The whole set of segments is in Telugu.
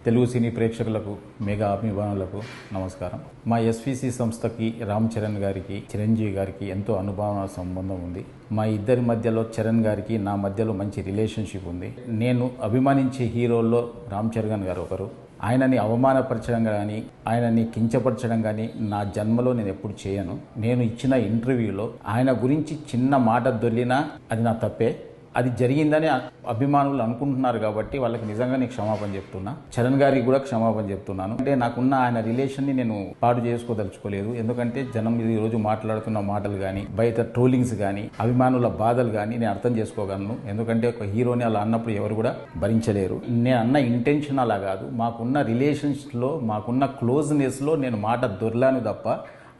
తెలుగు సినీ ప్రేక్షకులకు మెగా అభిమానులకు నమస్కారం. మా ఎస్విసి సంస్థకి రామ్ చరణ్ గారికి చిరంజీవి గారికి ఎంతో అనుభవ సంబంధం ఉంది. మా ఇద్దరి మధ్యలో చరణ్ గారికి నా మధ్యలో మంచి రిలేషన్షిప్ ఉంది. నేను అభిమానించే హీరోల్లో రామ్ చరణ్ గారు ఒకరు. ఆయనని అవమానపరచడం కానీ ఆయనని కించపరచడం కానీ నా జన్మలో నేను ఎప్పుడు చేయను. నేను ఇచ్చిన ఇంటర్వ్యూలో ఆయన గురించి చిన్న మాట దొర్లినా అది నా తప్పే. అది జరిగిందని అభిమానులు అనుకుంటున్నారు కాబట్టి వాళ్ళకి నిజంగా నేను క్షమాపణ చెప్తున్నా. చరణ్ గారికి కూడా క్షమాపణ చెప్తున్నాను. అంటే నాకున్న ఆయన రిలేషన్ని నేను పాడు చేసుకోదలుచుకోలేదు. ఎందుకంటే జనం ఈ రోజు మాట్లాడుతున్న మాటలు కానీ బయట ట్రోలింగ్స్ కానీ అభిమానుల బాధలు కానీ నేను అర్థం చేసుకోగలను. ఎందుకంటే ఒక హీరోని అలా అన్నప్పుడు ఎవరు కూడా భరించలేరు. నేను అన్న ఇంటెన్షన్ అలా కాదు. మాకున్న రిలేషన్స్లో మాకున్న క్లోజ్నెస్లో నేను మాట దొర్లాను తప్ప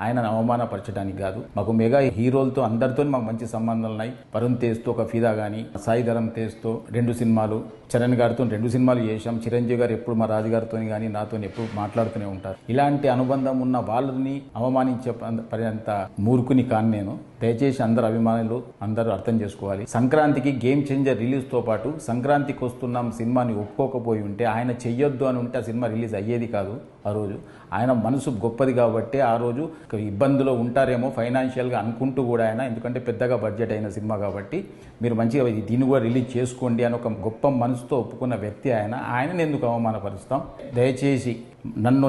ఆయనను అవమానపరచడానికి కాదు. మాకు మెగా హీరోలతో అందరితో మాకు మంచి సంబంధాలు ఉన్నాయి. వరుణ్ తేజ్తో ఒక ఫిదా కానీ, సాయి ధరమ్ తేజ్తో 2 సినిమాలు, చరణ్ గారితో 2 సినిమాలు చేశాం. చిరంజీవి గారు ఎప్పుడు మా రాజుగారితో కానీ నాతో ఎప్పుడు మాట్లాడుతూనే ఉంటారు. ఇలాంటి అనుబంధం ఉన్న వాళ్ళని అవమానించే పర్యంత మూర్ఖుని కాను నేను. దయచేసి అందరు అభిమానులు అందరూ అర్థం చేసుకోవాలి. సంక్రాంతికి గేమ్ చేంజర్ రిలీజ్తో పాటు సంక్రాంతికి వస్తున్నాం సినిమాని ఒప్పుకోకపోయి ఉంటే, ఆయన చెయ్యొద్దు అని ఉంటే ఆ సినిమా రిలీజ్ అయ్యేది కాదు. ఆ రోజు ఆయన మనసు గొప్పది కాబట్టి ఆ రోజు ఇబ్బందులో ఉంటారేమో ఫైనాన్షియల్గా అనుకుంటూ కూడా ఆయన, ఎందుకంటే పెద్దగా బడ్జెట్ అయిన సినిమా కాబట్టి మీరు మంచిగా దీన్ని కూడా రిలీజ్ చేసుకోండి అని ఒక గొప్ప మనసుతో ఒప్పుకున్న వ్యక్తి ఆయన. ఆయనను ఎందుకు అవమానపరుస్తాం? దయచేసి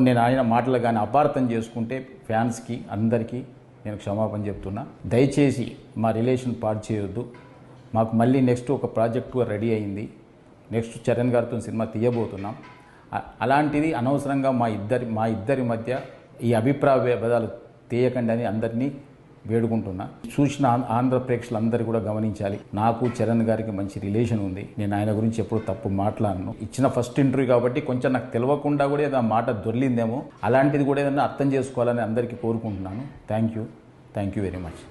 నేను ఆయన మాటలు కానీ అపార్థం చేసుకుంటే ఫ్యాన్స్కి అందరికీ నేను క్షమాపణ చెప్తున్నా. దయచేసి మా రిలేషన్ పాడు చేయొద్దు. మాకు మళ్ళీ నెక్స్ట్ ఒక ప్రాజెక్టు రెడీ అయింది. నెక్స్ట్ చరణ్ గారితో సినిమా తీయబోతున్నాం. అలాంటిది అనవసరంగా మా ఇద్దరి మధ్య ఈ అభిప్రాయ భేదాలు తీయకండి అని అందరినీ వేడుకుంటున్నా. చూసిన ఆంధ్ర ప్రేక్షకులందరూ కూడా గమనించాలి. నాకు చరణ్ గారికి మంచి రిలేషన్ ఉంది. నేను ఆయన గురించి ఎప్పుడు తప్పు మాట్లాడను. ఇచ్చిన ఫస్ట్ ఇంటర్వ్యూ కాబట్టి కొంచెం నాకు తెలియకుండా కూడా ఏదో మాట దొర్లిందేమో, అలాంటిది కూడా ఏదైనా అర్థం చేసుకోవాలని అందరికీ కోరుకుంటున్నాను. Thank you very much.